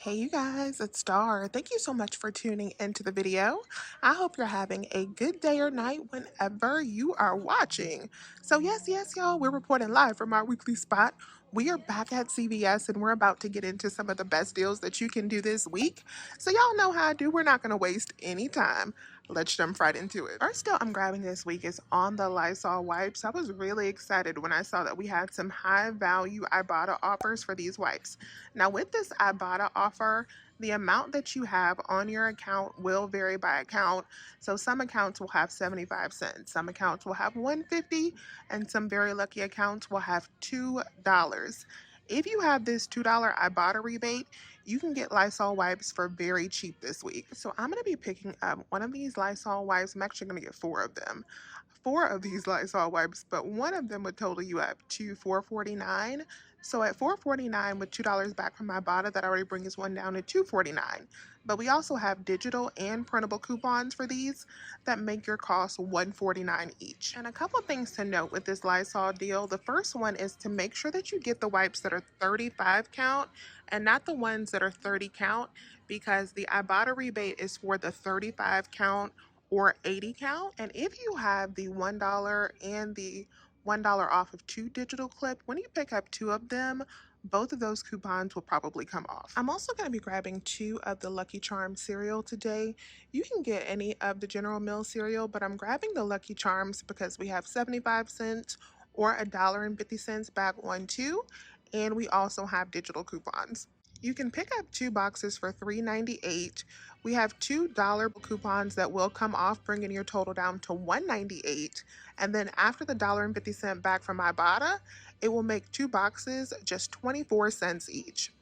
Hey you guys, it's Star. Thank you so much for tuning into the video. I hope you're having a good day or night whenever you are watching. So yes, y'all, we're reporting live from our weekly spot. We are back at CVS and we're about to get into some of the best deals that you can do this week. So y'all know how I do. We're not going to waste any time. Let's jump right into it. First deal I'm grabbing this week is on the Lysol wipes. I was really excited when I saw that we had some high value Ibotta offers for these wipes. Now with this Ibotta offer, the amount that you have on your account will vary by account. So some accounts will have 75 cents, some accounts will have 150, and some very lucky accounts will have $2. If you have this $2 Ibotta rebate, you can get Lysol wipes for very cheap this week. So I'm going to be picking up one of these Lysol wipes. I'm actually going to get four of them. Four of these Lysol wipes, but one of them would total you up to $4.49. So at $4.49 with $2 back from my Ibotta, that already brings one down to $2.49. But we also have digital and printable coupons for these that make your cost $1.49 each. And a couple of things to note with this Lysol deal. The first one is to make sure that you get the wipes that are 35 count and not the ones that are 30 count, because the Ibotta rebate is for the 35 count or 80 count. And if you have the $1 and the $1 off of two digital clip, when you pick up two of them, both of those coupons will probably come off. I'm also going to be grabbing two of the Lucky Charms cereal today. You can get any of the General Mills cereal, but I'm grabbing the Lucky Charms because we have 75 cents or $1.50 back on two, and we also have digital coupons. You can pick up two boxes for $3.98. We have $2 coupons that will come off, bringing your total down to $1.98. And then after the $1.50 back from Ibotta, it will make two boxes just 24 cents each.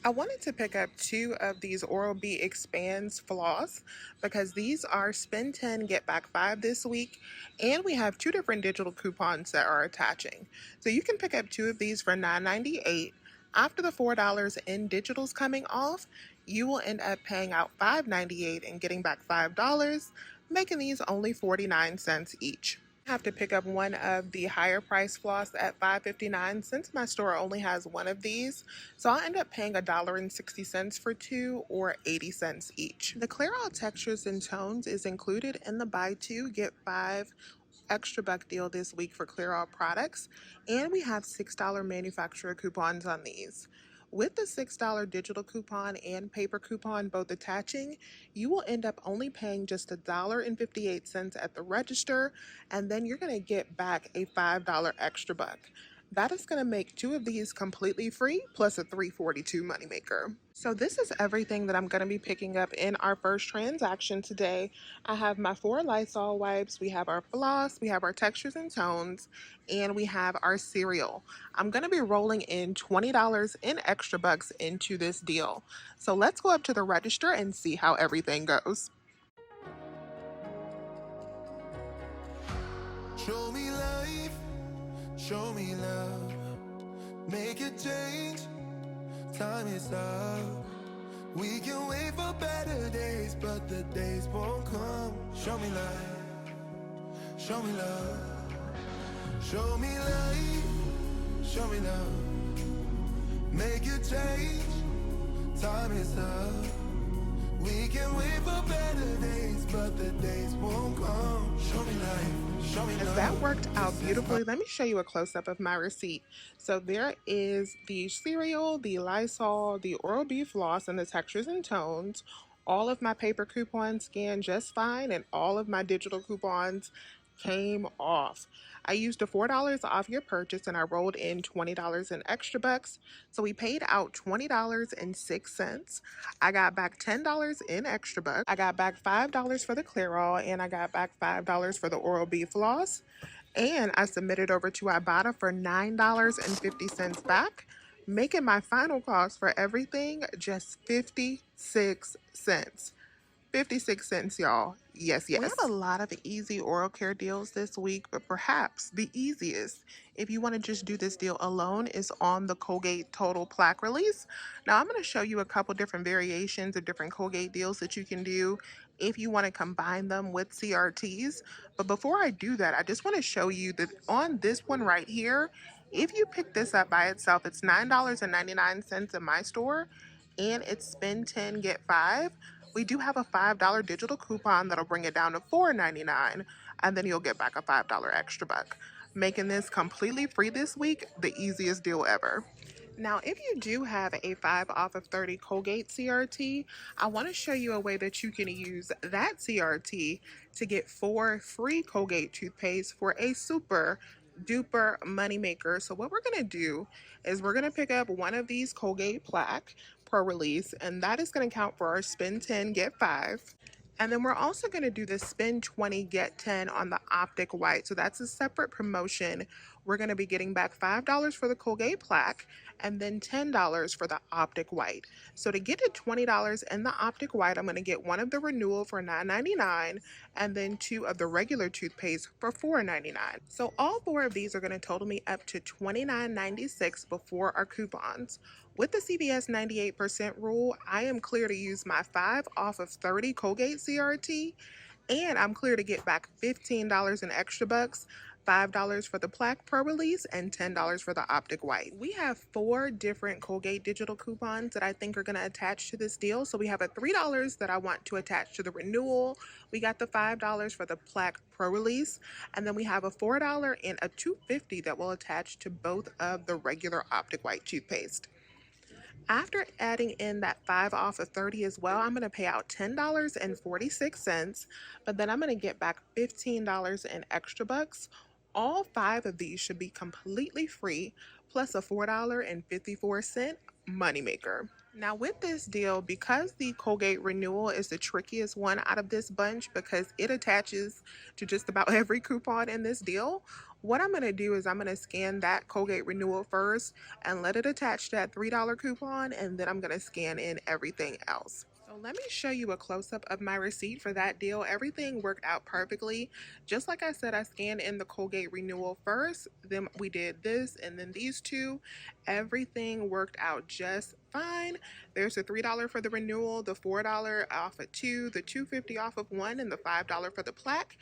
I wanted to pick up two of these Oral-B Expands floss because these are spend 10, get back 5 this week, and we have two different digital coupons that are attaching. So you can pick up two of these for $9.98. After the $4 in digitals coming off, you will end up paying out $5.98 and getting back $5, making these only 49 cents each. Have to pick up one of the higher price floss at $5.59 since my store only has one of these, so I'll end up paying $1.60 for two, or 80 cents each. The Clairol Textures and Tones is included in the buy two get five extra buck deal this week for Clairol products, and we have $6 manufacturer coupons on these. With the $6 digital coupon and paper coupon both attaching, you will end up only paying just $1.58 at the register, and then you're going to get back a $5 extra buck. That is going to make two of these completely free, plus a $3.42 moneymaker. So this is everything that I'm going to be picking up in our first transaction today. I have my four Lysol wipes, we have our floss, we have our textures and tones, and we have our cereal. I'm going to be rolling in $20 in extra bucks into this deal. So let's go up to the register and see how everything goes. Show me life, show me love, make a change, time is up. We can wait for better days, but the days won't come. Show me life, show me love, show me life, show me love, make a change, time is up. We can wait for better days, but the days won't come. Show me life, show me love. As that worked out beautifully, let me show you a close-up of my receipt. So there is the cereal, the Lysol, the Oral-B floss, and the textures and tones. All of my paper coupons scanned just fine, and all of my digital coupons came off. I used the $4 off your purchase and I rolled in $20 in extra bucks. So we paid out $20.06. I got back $10 in extra bucks. I got back $5 for the Clairol, and I got back $5 for the Oral-B floss. And I submitted over to Ibotta for $9.50 back, making my final cost for everything just 56 cents. 56 cents, y'all. Yes. We have a lot of easy oral care deals this week, but perhaps the easiest, if you want to just do this deal alone, is on the Colgate Total Plaque Release. Now, I'm going to show you a couple different variations of different Colgate deals that you can do if you want to combine them with CRTs. But before I do that, I just want to show you that on this one right here, if you pick this up by itself, it's $9.99 in my store. and it's spend 10, get 5, we do have a $5 digital coupon that'll bring it down to $4.99, and then you'll get back a $5 extra buck, making this completely free this week, the easiest deal ever. Now, if you do have a 5 off of 30 Colgate CRT, I want to show you a way that you can use that CRT to get 4 free Colgate toothpaste for a super duper moneymaker. So what we're going to do is we're going to pick up one of these Colgate Plaque Pro Release, and that is going to count for our spend 10, get 5. And then we're also going to do the spend 20, get 10 on the Optic White. So that's a separate promotion. We're going to be getting back $5 for the Colgate Plaque and then $10 for the Optic White. So to get to $20 in the Optic White, I'm going to get one of the renewal for $9.99 and then 2 of the regular toothpaste for $4.99. So all 4 of these are going to total me up to $29.96 before our coupons. With the CVS 98% rule, I am clear to use my 5 off of 30 Colgate CRT, and I'm clear to get back $15 in extra bucks, $5 for the Plaque Pro Release, and $10 for the Optic White. We have 4 different Colgate digital coupons that I think are going to attach to this deal. So we have a $3 that I want to attach to the renewal. We got the $5 for the Plaque Pro Release, and then we have a $4 and a $2.50 that will attach to both of the regular Optic White toothpaste. After adding in that 5 off of 30 as well, I'm going to pay out $10.46, but then I'm going to get back $15 in extra bucks. All 5 of these should be completely free, plus a $4.54 moneymaker. Now with this deal, because the Colgate renewal is the trickiest one out of this bunch because it attaches to just about every coupon in this deal, what I'm going to do is I'm going to scan that Colgate renewal first and let it attach that $3 coupon, and then I'm going to scan in everything else. So let me show you a close-up of my receipt for that deal. Everything worked out perfectly. Just like I said, I scanned in the Colgate renewal first, then we did this, and then these two. Everything worked out just fine. There's the $3 for the renewal, the $4 off of 2, the $2.50 off of 1, and the $5 for the Plaque.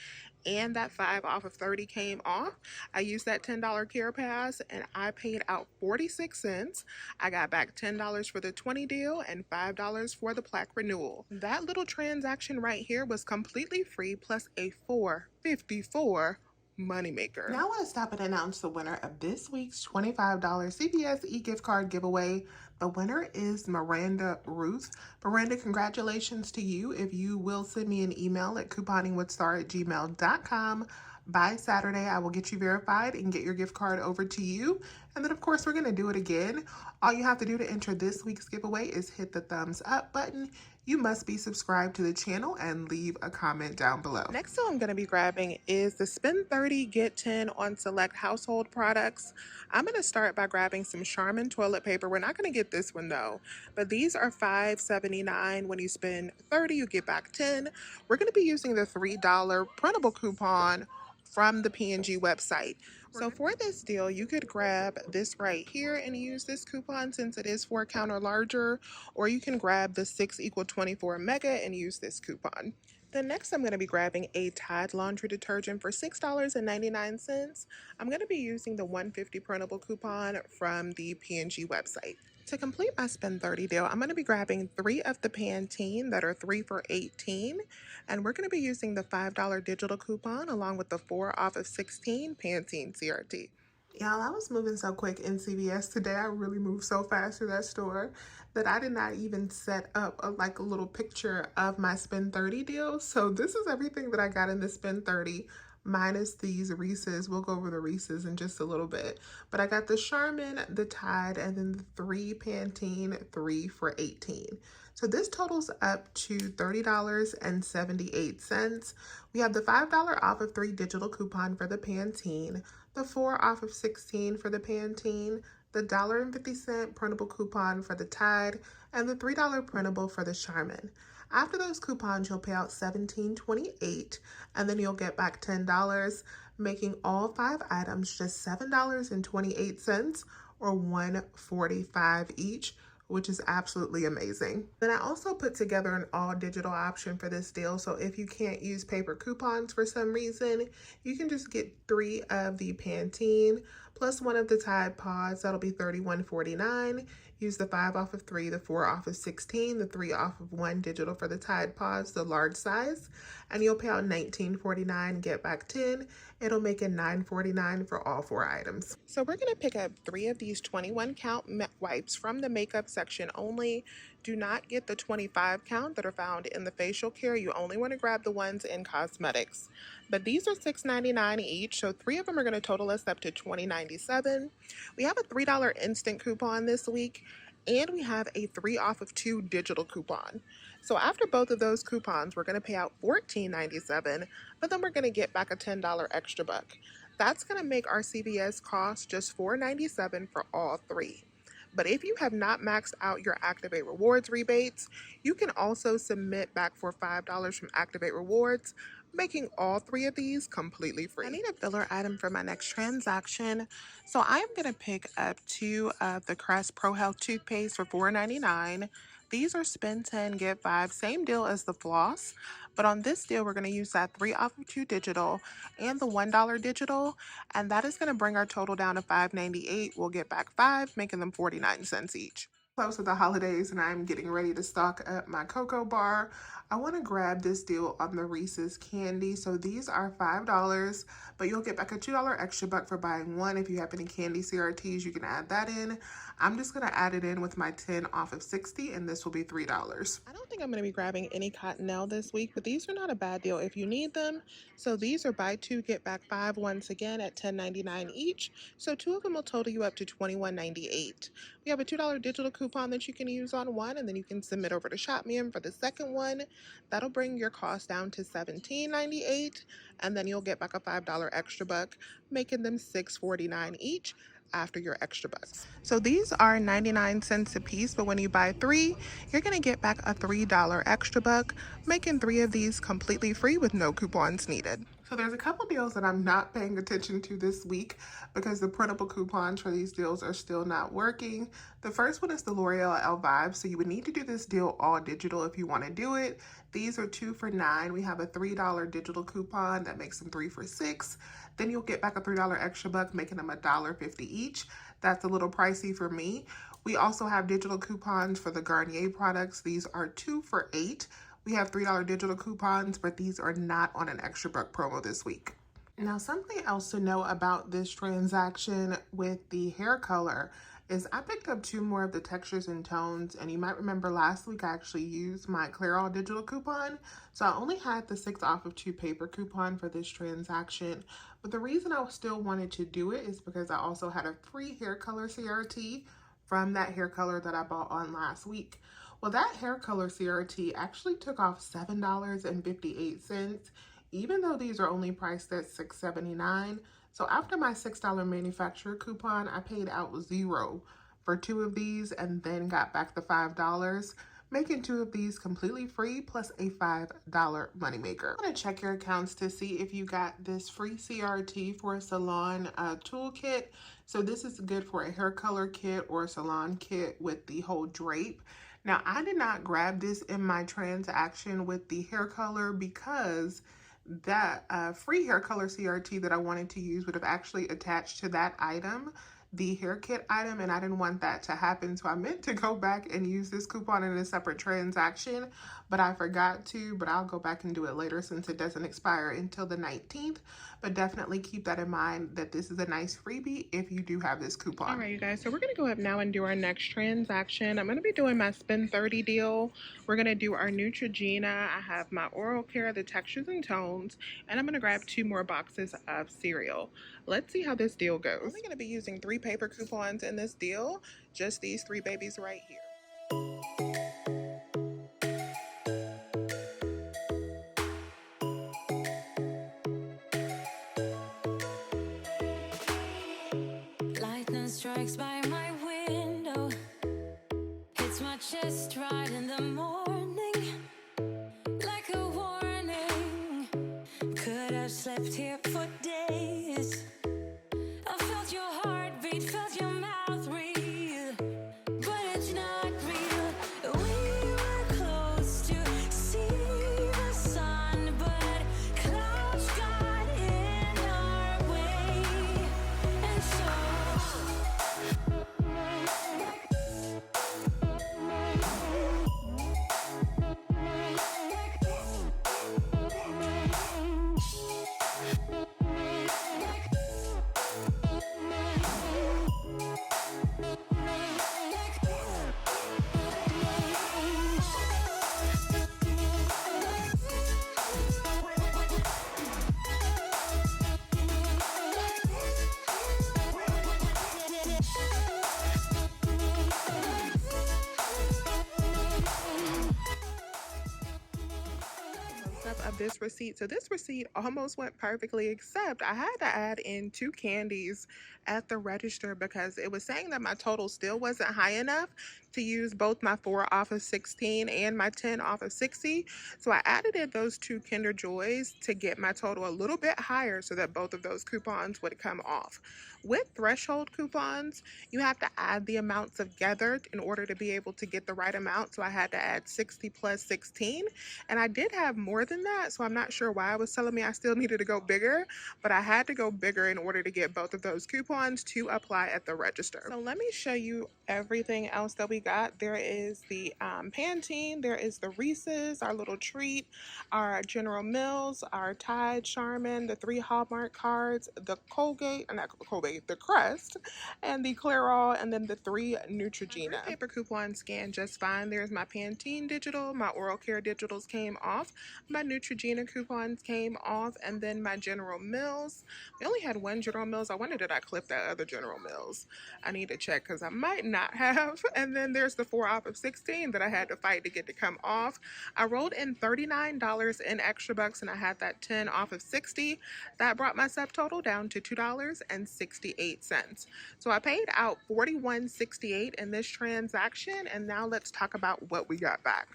And that 5 off of 30 came off. I used that $10 Care Pass and I paid out 46 cents. I got back $10 for the 20 deal and $5 for the Plaque renewal. That little transaction right here was completely free plus a $4.54 moneymaker. Now I want to stop and announce the winner of this week's $25 CVS e-gift card giveaway. The winner is Miranda Ruth. Miranda, congratulations to you. If you will send me an email at couponingwithstar@gmail.com by Saturday, I will get you verified and get your gift card over to you. And then of course, we're going to do it again. All you have to do to enter this week's giveaway is hit the thumbs up button. You must be subscribed to the channel and leave a comment down below. Next deal I'm going to be grabbing is the spend 30, get 10 on select household products. I'm going to start by grabbing some Charmin toilet paper. We're not going to get this one though, but these are $5.79. When you spend 30, you get back 10. We're going to be using the $3 printable coupon from the P&G website. So for this deal, you could grab this right here and use this coupon since it is 4 count or larger, or you can grab the 6 = 24 mega and use this coupon. Then next I'm going to be grabbing a Tide laundry detergent for $6.99. I'm going to be using the 150 printable coupon from the P&G website. To complete my spend 30 deal, I'm going to be grabbing 3 of the Pantene that are 3 for $18, and we're going to be using the $5 digital coupon along with the 4 off of 16 Pantene CRT. Y'all, I was moving so quick in CVS today. I really moved so fast through that store that I did not even set up a little picture of my spend 30 deal. So this is everything that I got in the spend 30 minus these Reese's. We'll go over the Reese's in just a little bit. But I got the Charmin, the Tide, and then the 3 Pantene 3 for $18. So this totals up to $30.78. We have the $5 off of 3 digital coupon for the Pantene, the 4 off of 16 for the Pantene, the $1.50 printable coupon for the Tide, and the $3 printable for the Charmin. After those coupons, you'll pay out $17.28, and then you'll get back $10, making all 5 items just $7.28 or $1.45 each, which is absolutely amazing. Then I also put together an all digital option for this deal. So if you can't use paper coupons for some reason, you can just get 3 of the Pantene, plus one of the Tide Pods. That'll be $31.49. Use the 5 off of 3, the 4 off of 16, the 3 off of 1 digital for the Tide Pods, the large size, and you'll pay out $19.49, get back 10. It'll make it $9.49 for all 4 items. So we're going to pick up 3 of these 21 count wipes from the makeup section only. Do not get the 25 count that are found in the facial care. You only want to grab the ones in cosmetics. But these are $6.99 each, so 3 of them are going to total us up to $20.97. We have a $3 instant coupon this week, and we have a 3 off of 2 digital coupon. So after both of those coupons, we're going to pay out $14.97, but then we're going to get back a $10 extra buck. That's going to make our CVS cost just $4.97 for all 3. But if you have not maxed out your Activate Rewards rebates, you can also submit back for $5 from Activate Rewards, making all 3 of these completely free. I need a filler item for my next transaction, so I'm going to pick up 2 of the Crest Pro Health toothpaste for $4.99. These are spend 10, get 5, same deal as the floss, but on this deal, we're going to use that 3 off of 2 digital and the $1 digital, and that is going to bring our total down to $5.98. We'll get back 5, making them 49 cents each. Close to the holidays and I'm getting ready to stock up my cocoa bar. I want to grab this deal on the Reese's candy. So these are $5, but you'll get back a $2 extra buck for buying 1. If you have any candy CRTs, you can add that in. I'm just going to add it in with my 10 off of 60, and this will be $3. I don't think I'm going to be grabbing any Cottonelle this week, but these are not a bad deal if you need them. So these are buy 2, get back 5 once again at $10.99 each. So 2 of them will total you up to $21.98. We have a $2 digital coupon that you can use on one, and then you can submit over to ShopMium for the second one. That'll bring your cost down to $17.98, and then you'll get back a $5 extra buck, making them $6.49 each after your extra bucks. So these are 99 cents a piece, but when you buy 3, you're going to get back a $3 extra buck, making 3 of these completely free with no coupons needed. So there's a couple deals that I'm not paying attention to this week because the printable coupons for these deals are still not working. The first one is the L'Oreal Elvive, so you would need to do this deal all digital if you want to do it. These are 2 for $9. We have a $3 digital coupon that makes them 3 for $6. Then you'll get back a $3 extra buck, making them $1.50 each. That's a little pricey for me. We also have digital coupons for the Garnier products. These are 2 for $8. We have $3 digital coupons, but these are not on an extra buck promo this week. Now, something else to know about this transaction with the hair color is I picked up 2 more of the textures and tones, and you might remember last week I actually used my Clairol digital coupon, so I only had the 6 off of 2 paper coupon for this transaction. But the reason I still wanted to do it is because I also had a free hair color CRT from that hair color that I bought on last week. Well, that hair color CRT actually took off $7.58, even though these are only priced at $6.79. So after my $6 manufacturer coupon, I paid out 0 for 2 of these and then got back the $5, making 2 of these completely free plus a $5 moneymaker. I'm going to check your accounts to see if you got this free CRT for a salon toolkit. So this is good for a hair color kit or a salon kit with the whole drape. Now, I did not grab this in my transaction with the hair color because that free hair color CRT that I wanted to use would have actually attached to that item, the hair kit item, and I didn't want that to happen. So I meant to go back and use this coupon in a separate transaction, but I forgot to, but I'll go back and do it later since it doesn't expire until the 19th. But definitely keep that in mind that this is a nice freebie if you do have this coupon. All right, you guys, so we're going to go up now and do our next transaction. I'm going to be doing my spend 30 deal. We're going to do our Neutrogena. I have my oral care, the textures and tones, and I'm going to grab 2 more boxes of cereal. Let's see how this deal goes. I'm only going to be using 3 paper coupons in this deal, just these 3 babies right here. Strikes by my window, hits my chest right in the morning, like a warning. Could have slept here for days. I felt your heartbeat, felt your mouth breathe, but it's not real. We were close to see the sun, but clouds got in our way, and so have this receipt. So this receipt almost went perfectly, except I had to add in 2 candies at the register because it was saying that my total still wasn't high enough to use both my 4 off of 16 and my 10 off of 60. So I added in those 2 Kinder Joys to get my total a little bit higher so that both of those coupons would come off. With threshold coupons, you have to add the amounts together in order to be able to get the right amount. So I had to add 60 plus 16, and I did have more than that. So I'm not sure why it was telling me I still needed to go bigger, but I had to go bigger in order to get both of those coupons to apply at the register. So let me show you everything else that we got. There is the Pantene, there is the Reese's, our little treat, our General Mills, our Tide, Charmin, the 3 Hallmark cards, the Colgate, not Colgate, the Crest, and the Clairol, and then the 3 Neutrogena. My paper coupon scanned just fine. There's my Pantene digital, my oral care digitals came off, my Neutrogena coupons came off, and then my General Mills. We only had one General Mills. I wonder did I clip that other General Mills? I need to check because I might not have. And then there's the 4 off of 16 that I had to fight to get to come off. I rolled in $39 in extra bucks and I had that 10 off of 60. That brought my subtotal down to $2.68. So I paid out $41.68 in this transaction, and now let's talk about what we got back.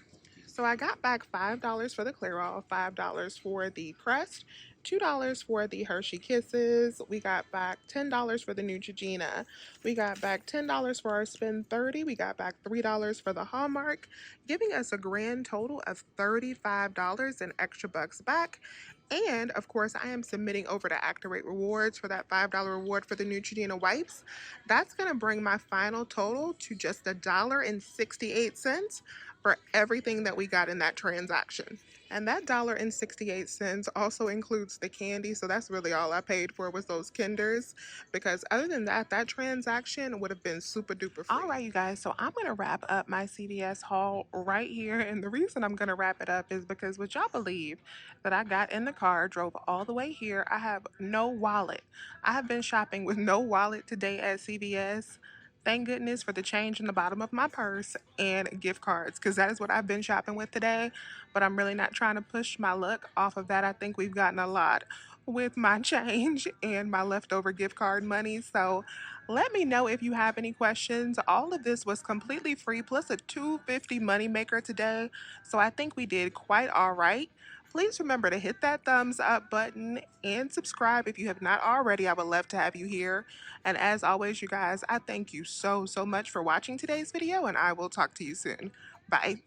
So I got back $5 for the Clairol, $5 for the Crest, $2 for the Hershey Kisses. We got back $10 for the Neutrogena. We got back $10 for our Spend 30. We got back $3 for the Hallmark, giving us a grand total of $35 in extra bucks back. And of course, I am submitting over to Activate Rewards for that $5 reward for the Neutrogena wipes. That's going to bring my final total to just $1.68 for everything that we got in that transaction. And that $1.68 also includes the candy, so that's really all I paid for was those Kinders, because other than that, that transaction would have been super duper free. All right, you guys, so I'm gonna wrap up my CVS haul right here, and the reason I'm gonna wrap it up is because would y'all believe that I got in the car, drove all the way here, I have no wallet. I have been shopping with no wallet today at CVS. Thank goodness for the change in the bottom of my purse and gift cards, because that is what I've been shopping with today. But I'm really not trying to push my luck off of that. I think we've gotten a lot with my change and my leftover gift card money. So let me know if you have any questions. All of this was completely free, plus a $2.50 money maker today. So I think we did quite all right. Please remember to hit that thumbs up button and subscribe if you have not already. I would love to have you here. And as always, you guys, I thank you so much for watching today's video, and I will talk to you soon. Bye.